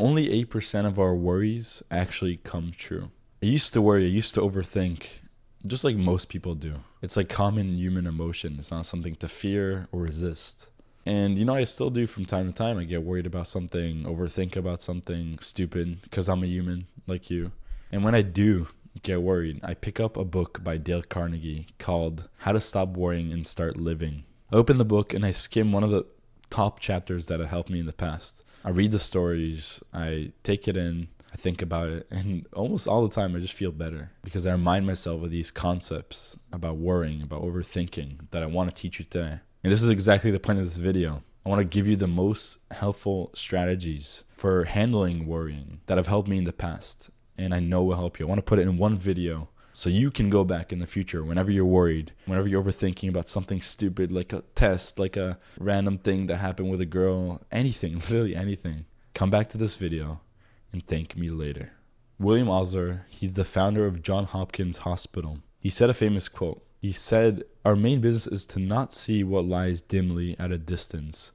only 8% of our worries actually come true. I used to worry, I used to overthink, just like most people do. It's like common human emotion. It's not something to fear or resist. And I still do from time to time. I get worried about something, overthink about something stupid because I'm a human like you. And when I do get worried, I pick up a book by Dale Carnegie called How to Stop Worrying and Start Living. I open the book and I skim one of the top chapters that have helped me in the past. I read the stories, I take it in, I think about it, and almost all the time I just feel better because I remind myself of these concepts about worrying, about overthinking that I want to teach you today. And this is exactly the point of this video. I want to give you the most helpful strategies for handling worrying that have helped me in the past, and I know will help you. I want to put it in one video so you can go back in the future whenever you're worried, whenever you're overthinking about something stupid like a test, like a random thing that happened with a girl, anything, literally anything. Come back to this video and thank me later. William Osler, he's the founder of Johns Hopkins Hospital. He said a famous quote. He said, "Our main business is to not see what lies dimly at a distance,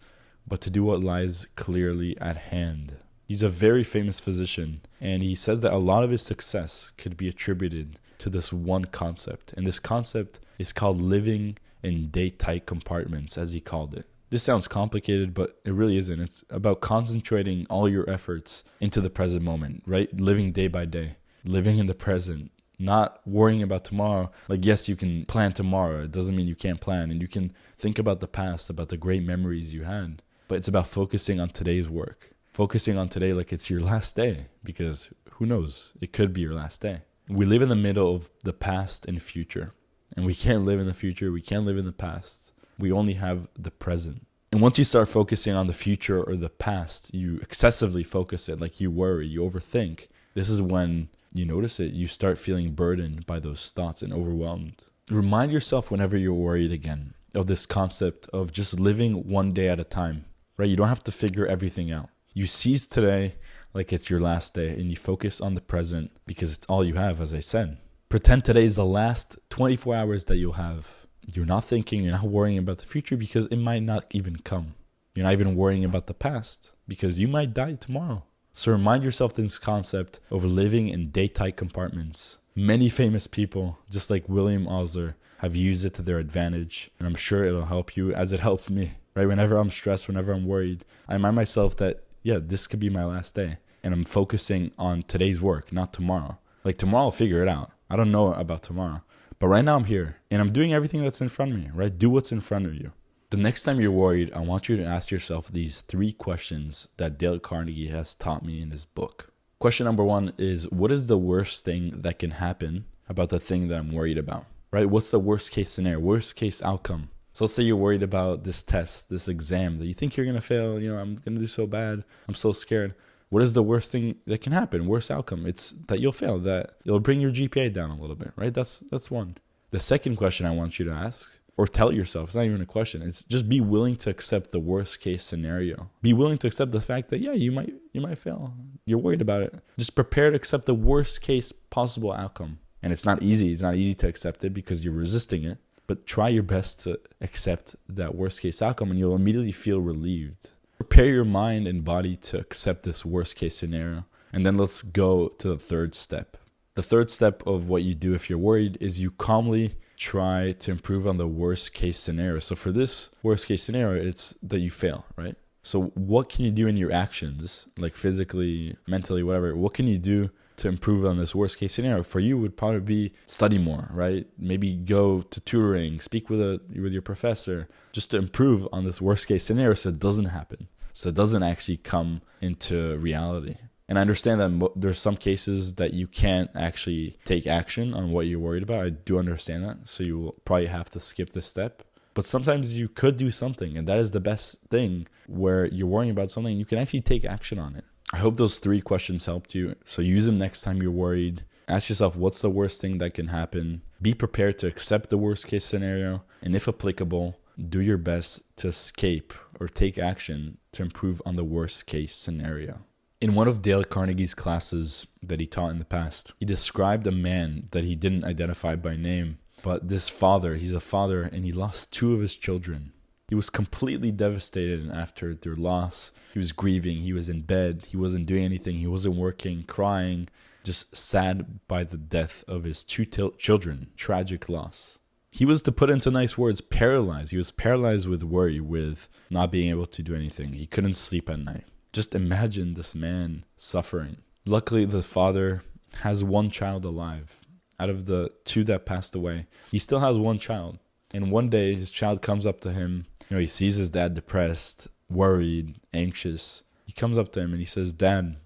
but to do what lies clearly at hand." He's a very famous physician, and he says that a lot of his success could be attributed to this one concept. And this concept is called living in date-tight compartments, as he called it. This sounds complicated, but it really isn't. It's about concentrating all your efforts into the present moment, right? Living day by day, living in the present, not worrying about tomorrow. Like, yes, you can plan tomorrow. It doesn't mean you can't plan. And you can think about the past, about the great memories you had. But it's about focusing on today's work. Focusing on today like it's your last day, because who knows? It could be your last day. We live in the middle of the past and future. And we can't live in the future. We can't live in the past. We only have the present. And once you start focusing on the future or the past, you excessively focus it, like you worry, you overthink. This is when you notice it. You start feeling burdened by those thoughts and overwhelmed. Remind yourself whenever you're worried again of this concept of just living one day at a time, right? You don't have to figure everything out. You seize today like it's your last day, and you focus on the present because it's all you have, as I said. Pretend today is the last 24 hours that you'll have. You're not thinking, you're not worrying about the future because it might not even come. You're not even worrying about the past because you might die tomorrow. So remind yourself this concept of living in date-tight compartments. Many famous people, just like William Osler, have used it to their advantage, and I'm sure it'll help you as it helped me. Right? Whenever I'm stressed, whenever I'm worried, I remind myself that, yeah, this could be my last day. And I'm focusing on today's work, not tomorrow. Like tomorrow, I'll figure it out. I don't know about tomorrow. But right now I'm here and I'm doing everything that's in front of me, right? Do what's in front of you. The next time you're worried, I want you to ask yourself these 3 questions that Dale Carnegie has taught me in his book. Question number 1 is, what is the worst thing that can happen about the thing that I'm worried about, right? What's the worst case scenario, worst case outcome? So let's say you're worried about this test, this exam that you think you're going to fail. I'm going to do so bad. I'm so scared. What is the worst thing that can happen? Worst outcome? It's that you'll fail, that it'll bring your GPA down a little bit, right? That's one. The second question I want you to ask, or tell yourself, it's not even a question. It's just be willing to accept the worst case scenario. Be willing to accept the fact that, yeah, you might fail. You're worried about it. Just prepare to accept the worst case possible outcome. And it's not easy. It's not easy to accept it because you're resisting it. But try your best to accept that worst case outcome and you'll immediately feel relieved. Prepare your mind and body to accept this worst case scenario. And then let's go to the third step. The third step of what you do if you're worried is you calmly try to improve on the worst case scenario. So for this worst case scenario, it's that you fail, right? So what can you do in your actions, like physically, mentally, whatever? What can you do to improve on this worst case scenario? For you would probably be study more, right? Maybe go to tutoring, speak with your professor, just to improve on this worst case scenario so it doesn't happen. So it doesn't actually come into reality. And I understand that there's some cases that you can't actually take action on what you're worried about. I do understand that. So you will probably have to skip this step. But sometimes you could do something, and that is the best thing, where you're worrying about something, you can actually take action on it. I hope those 3 questions helped you. So use them next time you're worried. Ask yourself, what's the worst thing that can happen? Be prepared to accept the worst case scenario. And if applicable, do your best to escape or take action to improve on the worst case scenario. In one of Dale Carnegie's classes that he taught in the past, he described a man that he didn't identify by name. But this father, he's a father, and he lost 2 of his children. He was completely devastated after their loss. He was grieving. He was in bed. He wasn't doing anything. He wasn't working, crying, just sad by the death of his two children. Tragic loss. He was, to put into nice words, paralyzed. He was paralyzed with worry, with not being able to do anything. He couldn't sleep at night. Just imagine this man suffering. Luckily, the father has one child alive. Out of the two that passed away, he still has one child. And one day, his child comes up to him. He sees his dad depressed, worried, anxious. He comes up to him and he says, "Dad,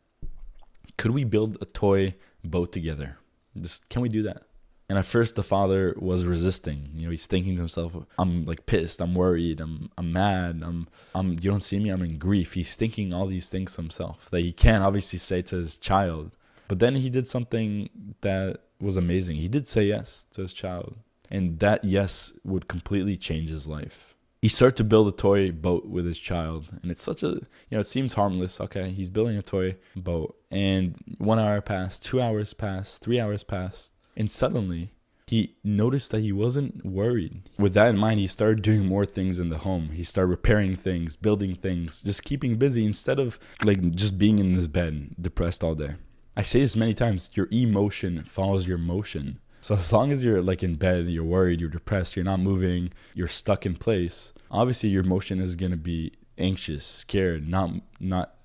could we build a toy boat together? Can we do that?" And at first the father was resisting. He's thinking to himself, I'm like pissed, I'm worried, I'm mad, you don't see me, I'm in grief. He's thinking all these things himself that he can't obviously say to his child. But then he did something that was amazing. He did say yes to his child. And that yes would completely change his life. He started to build a toy boat with his child. And it's such a, it seems harmless. Okay, he's building a toy boat. And 1 hour passed, 2 hours passed, 3 hours passed. And suddenly, he noticed that he wasn't worried. With that in mind, he started doing more things in the home. He started repairing things, building things, just keeping busy instead of just being in his bed, depressed all day. I say this many times, your emotion follows your motion. So as long as you're in bed, you're worried, you're depressed, you're not moving, you're stuck in place, obviously your motion is going to be anxious, scared, not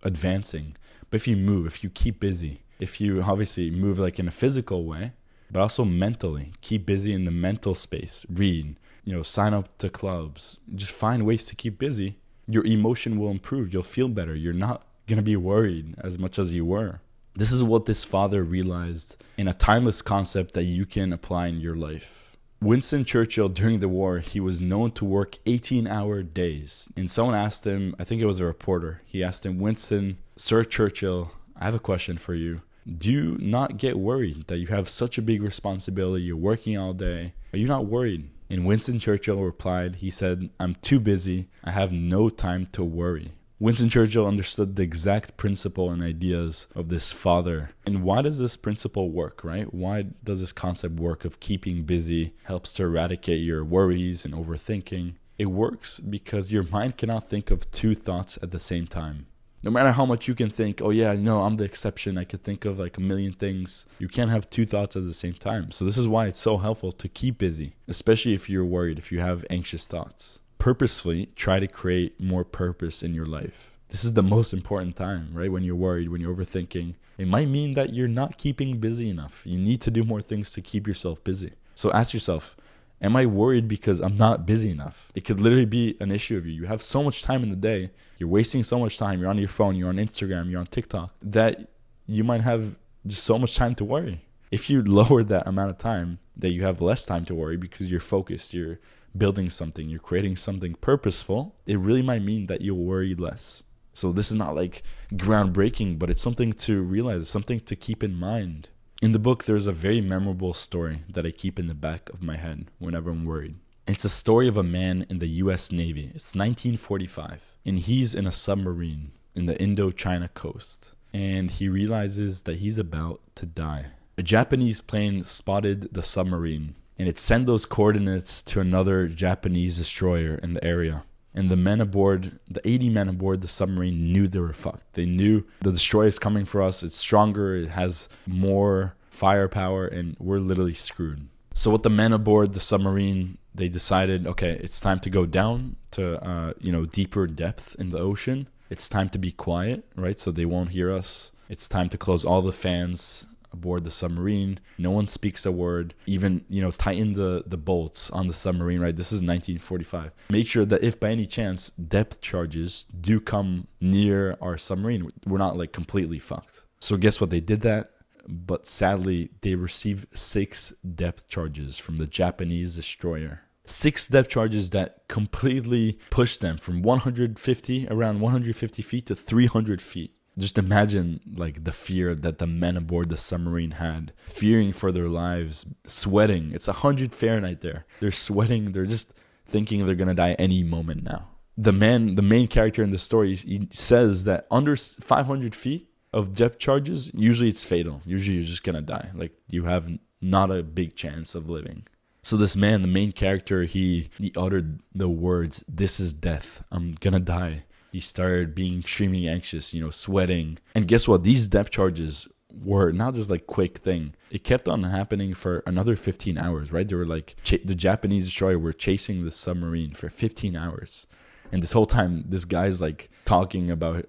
advancing. But if you move, if you keep busy, if you obviously move in a physical way, but also mentally, keep busy in the mental space, read, sign up to clubs, just find ways to keep busy, your emotion will improve. You'll feel better. You're not going to be worried as much as you were. This is what this father realized in a timeless concept that you can apply in your life. Winston Churchill, during the war, he was known to work 18-hour days. And someone asked him, I think it was a reporter, he asked him, "Winston, Sir Churchill, I have a question for you. Do you not get worried that you have such a big responsibility? You're working all day. Are you not worried?" And Winston Churchill replied, he said, "I'm too busy. I have no time to worry." Winston Churchill understood the exact principle and ideas of this father. And why does this principle work, right? Why does this concept work of keeping busy, helps to eradicate your worries and overthinking? It works because your mind cannot think of two thoughts at the same time. No matter how much you can think, oh yeah, I'm the exception, I could think of a million things. You can't have two thoughts at the same time. So this is why it's so helpful to keep busy, especially if you're worried, if you have anxious thoughts. Purposefully try to create more purpose in your life. This is the most important time, right? When you're worried, when you're overthinking, it might mean that you're not keeping busy enough. You need to do more things to keep yourself busy. So ask yourself, am I worried because I'm not busy enough? It could literally be an issue of you. You have so much time in the day. You're wasting so much time. You're on your phone. You're on Instagram. You're on TikTok. That you might have just so much time to worry. If you lower that amount of time, that you have less time to worry because you're focused. You're building something. You're creating something purposeful. It really might mean that you'll worry less. So this is not groundbreaking, but it's something to realize, something to keep in mind. In the book, there's a very memorable story that I keep in the back of my head whenever I'm worried. It's a story of a man in the U.S. Navy. It's 1945, and he's in a submarine in the Indochina coast, and he realizes that he's about to die. A Japanese plane spotted the submarine, and it sent those coordinates to another Japanese destroyer in the area. And the men aboard, the 80 men aboard the submarine knew they were fucked. They knew the destroyer is coming for us. It's stronger. It has more firepower, and we're literally screwed. So what the men aboard the submarine, they decided, okay, it's time to go down to, deeper depth in the ocean. It's time to be quiet, right? So they won't hear us. It's time to close all the fans aboard the submarine. No one speaks a word. Even, tighten the bolts on the submarine, right? This is 1945. Make sure that if by any chance depth charges do come near our submarine, we're not completely fucked. So guess what? They did that. But sadly, they received 6 depth charges from the Japanese destroyer. 6 depth charges that completely pushed them from around 150 feet to 300 feet. Just imagine the fear that the men aboard the submarine had, fearing for their lives, sweating. It's 100 Fahrenheit there. They're sweating. They're just thinking they're going to die any moment now. The main character in the story, he says that under 500 feet of depth charges, usually it's fatal. Usually you're just going to die. You have not a big chance of living. So this man, the main character, he uttered the words, "This is death. I'm gonna die." He started being extremely anxious, sweating. And guess what? These depth charges were not just like quick thing. It kept on happening for another 15 hours, right? They were like, the Japanese destroyer were chasing the submarine for 15 hours. And this whole time, this guy's like talking about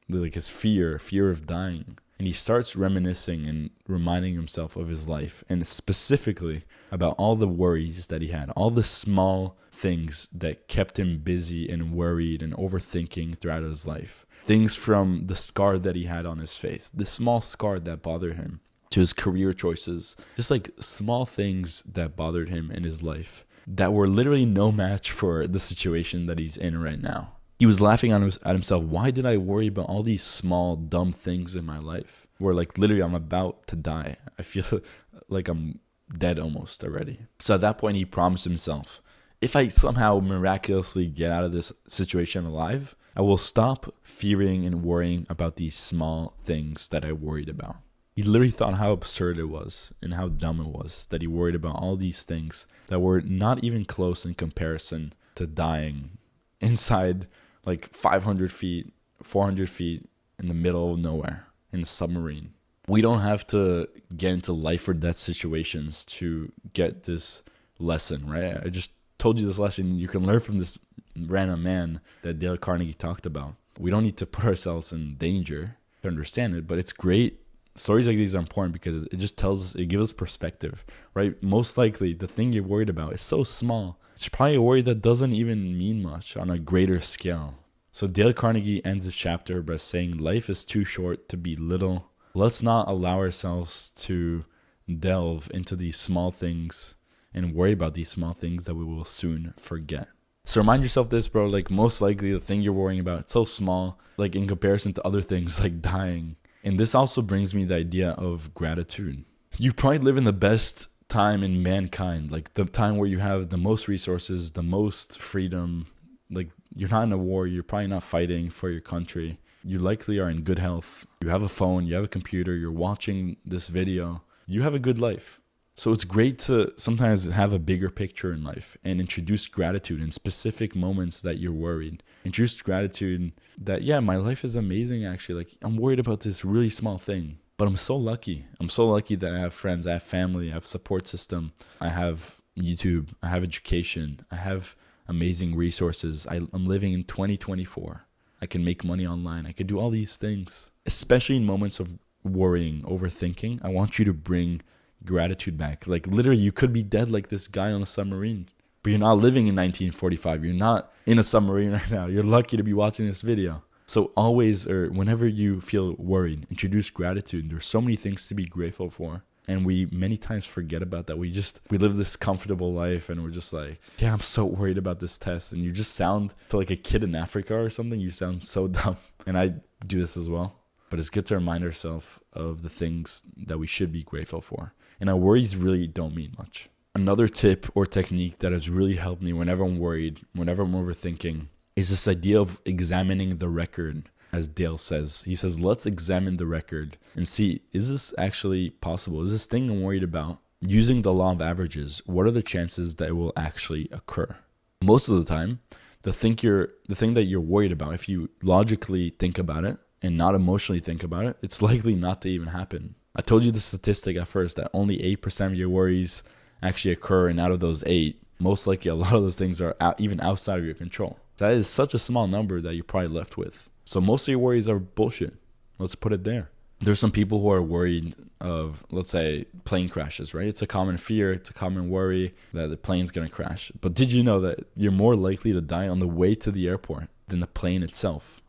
like his fear of dying. And he starts reminiscing and reminding himself of his life, and specifically about all the worries that he had, all the small things that kept him busy and worried and overthinking throughout his life. Things from the scar that he had on his face, the small scar that bothered him, to his career choices, just like small things that bothered him in his life that were literally no match for the situation that he's in right now. He was laughing at himself. Why did I worry about all these small, dumb things in my life? Where like literally I'm about to die. I feel like I'm dead almost already. So at that point he promised himself, if I somehow miraculously get out of this situation alive, I will stop fearing and worrying about these small things that I worried about. He literally thought how absurd it was and how dumb it was that he worried about all these things that were not even close in comparison to dying inside like 500 feet, 400 feet in the middle of nowhere in a submarine. We don't have to get into life or death situations to get this lesson, right? I just told you this lesson. You can learn from this random man that Dale Carnegie talked about. We don't need to put ourselves in danger to understand it, but it's great. Stories like these are important because it just tells us, it gives us perspective, right? Most likely the thing you're worried about is so small. It's probably a worry that doesn't even mean much on a greater scale. So Dale Carnegie ends his chapter by saying, life is too short to be little. Let's not allow ourselves to delve into these small things and worry about these small things that we will soon forget. So remind yourself this, bro, like most likely the thing you're worrying about, it's so small, like in comparison to other things like dying. And this also brings me the idea of gratitude. You probably live in the best time in mankind, like the time where you have the most resources, the most freedom. Like you're not in a war, you're probably not fighting for your country. You likely are in good health. You have a phone, you have a computer, you're watching this video. You have a good life. So it's great to sometimes have a bigger picture in life and introduce gratitude in specific moments that you're worried. Introduce gratitude that, yeah, my life is amazing actually. Like I'm worried about this really small thing, but I'm so lucky. I'm so lucky that I have friends, I have family, I have support system, I have YouTube, I have education, I have amazing resources. I'm living in 2024. I can make money online. I can do all these things. Especially in moments of worrying, overthinking, I want you to bring gratitude back. Like literally you could be dead like this guy on a submarine, but you're not living in 1945. You're not in a submarine right now. You're lucky to be watching this video. So always, or whenever you feel worried, introduce gratitude. There's so many things to be grateful for. And we many times forget about that. We live this comfortable life and we're just like, yeah, I'm so worried about this test. And you just sound to like a kid in Africa or something. You sound so dumb. And I do this as well. But it's good to remind ourselves of the things that we should be grateful for. And our worries really don't mean much. Another tip or technique that has really helped me whenever I'm worried, whenever I'm overthinking, is this idea of examining the record. As Dale says, he says, let's examine the record and see, is this actually possible? Is this thing I'm worried about, using the law of averages, what are the chances that it will actually occur? Most of the time, the thing that you're worried about, if you logically think about it and not emotionally think about it, it's likely not to even happen. I told you the statistic at first that only 8% of your worries actually occur, and out of those 8, most likely a lot of those things are even outside of your control. That is such a small number that you're probably left with. So most of your worries are bullshit. Let's put it there. There's some people who are worried of, let's say, plane crashes, right? It's a common fear. It's a common worry that the plane's going to crash. But did you know that you're more likely to die on the way to the airport than the plane itself?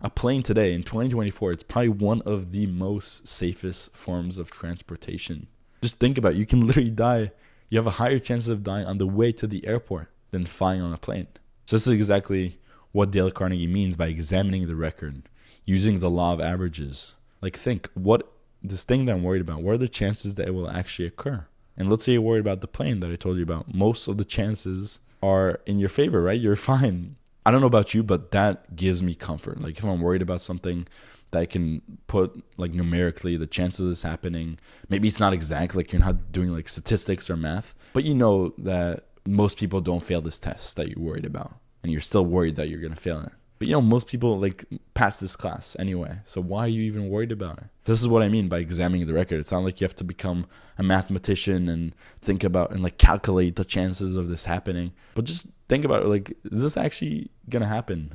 A plane today in 2024, it's probably one of the most safest forms of transportation. Just think about it. You can literally die. You have a higher chance of dying on the way to the airport than flying on a plane. So this is exactly what Dale Carnegie means by examining the record, using the law of averages. Like think, what this thing that I'm worried about, what are the chances that it will actually occur? And let's say you're worried about the plane that I told you about. Most of the chances are in your favor, right? You're fine. I don't know about you, but that gives me comfort. Like if I'm worried about something, that can put like numerically the chances of this happening. Maybe it's not exact, like you're not doing like statistics or math, but you know that most people don't fail this test that you're worried about, and you're still worried that you're going to fail it. But you know, most people like pass this class anyway. So why are you even worried about it? This is what I mean by examining the record. It's not like you have to become a mathematician and think about and like calculate the chances of this happening. But just think about it, like, is this actually going to happen?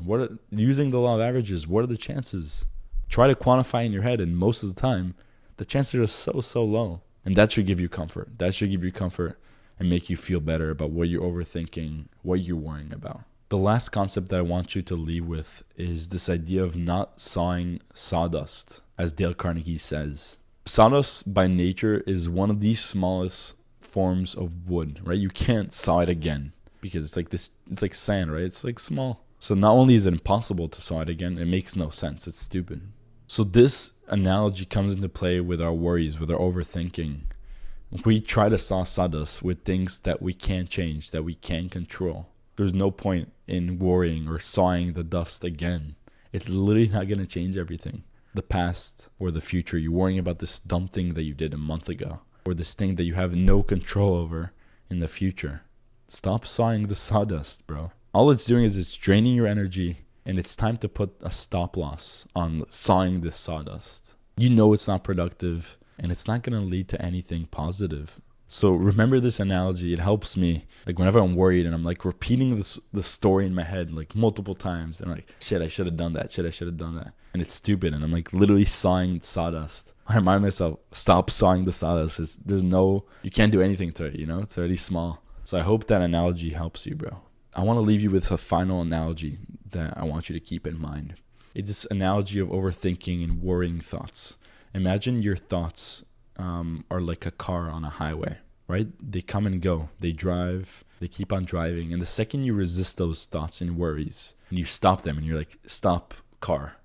Using the law of averages, what are the chances? Try to quantify in your head, and most of the time, the chances are so low. And that should give you comfort. That should give you comfort and make you feel better about what you're overthinking, what you're worrying about. The last concept that I want you to leave with is this idea of not sawing sawdust, as Dale Carnegie says. Sawdust by nature is one of the smallest forms of wood, right? You can't saw it again because it's like this, it's like sand, right? It's like small. So not only is it impossible to saw it again, it makes no sense. It's stupid. So this analogy comes into play with our worries, with our overthinking. We try to saw sawdust with things that we can't change, that we can't control. There's no point in worrying or sawing the dust again. It's literally not going to change everything. The past or the future, you're worrying about this dumb thing that you did a month ago, or this thing that you have no control over in the future. Stop sawing the sawdust, bro. All it's doing is it's draining your energy, and it's time to put a stop loss on sawing this sawdust. You know it's not productive, and it's not going to lead to anything positive. So remember this analogy. It helps me, like, whenever I'm worried and I'm like repeating the story in my head like multiple times, and I'm like, shit, I should have done that. Shit, I should have done that. And it's stupid. And I'm like literally sawing sawdust. I remind myself, stop sawing the sawdust. You can't do anything to it, you know? It's already small. So I hope that analogy helps you, bro. I want to leave you with a final analogy that I want you to keep in mind. It's this analogy of overthinking and worrying thoughts. Imagine your thoughts are like a car on a highway, right? They come and go. They drive. They keep on driving. And the second you resist those thoughts and worries, and you stop them, and you're like, stop, car.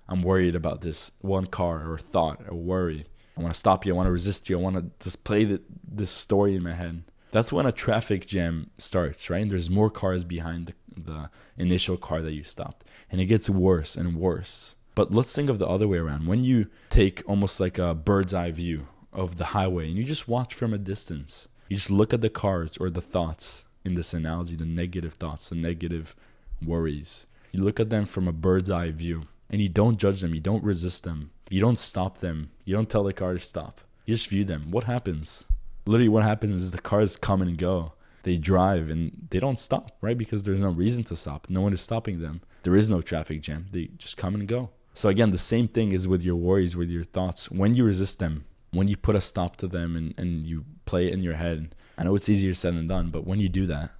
I'm worried about this one car or thought or worry. I want to stop you. I want to resist you. I want to just play this story in my head. That's when a traffic jam starts, right? And there's more cars behind the initial car that you stopped. And it gets worse and worse. But let's think of the other way around. When you take almost like a bird's eye view of the highway and you just watch from a distance, you just look at the cars or the thoughts in this analogy, the negative thoughts, the negative worries. You look at them from a bird's eye view and you don't judge them. You don't resist them. You don't stop them. You don't tell the car to stop. You just view them. What happens? Literally what happens is the cars come and go. They drive and they don't stop, right? Because there's no reason to stop. No one is stopping them. There is no traffic jam. They just come and go. So again, the same thing is with your worries, with your thoughts. When you resist them, when you put a stop to them and you play it in your head, I know it's easier said than done, but when you do that,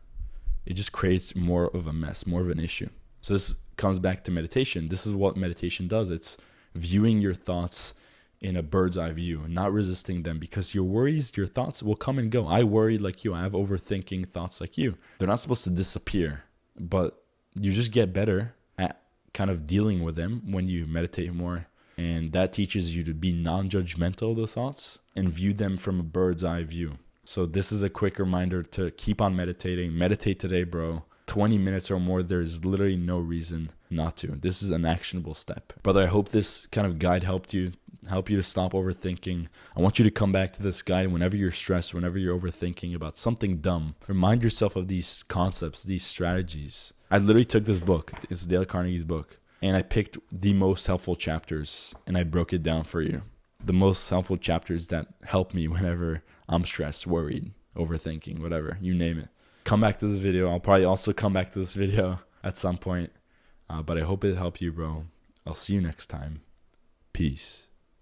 it just creates more of a mess, more of an issue. So this comes back to meditation. This is what meditation does. It's viewing your thoughts in a bird's eye view, not resisting them, because your worries, your thoughts will come and go. I worry like you. I have overthinking thoughts like you. They're not supposed to disappear, but you just get better at kind of dealing with them when you meditate more. And that teaches you to be non-judgmental of the thoughts and view them from a bird's eye view. So this is a quick reminder to keep on meditating. Meditate today, bro. 20 minutes or more, there's literally no reason not to. This is an actionable step. Brother, I hope this kind of guide help you to stop overthinking. I want you to come back to this guide whenever you're stressed, whenever you're overthinking about something dumb. Remind yourself of these concepts, these strategies. I literally took this book. It's Dale Carnegie's book. And I picked the most helpful chapters and I broke it down for you. The most helpful chapters that help me whenever I'm stressed, worried, overthinking, whatever, you name it. Come back to this video. I'll probably also come back to this video at some point. But I hope it helped you, bro. I'll see you next time. Peace.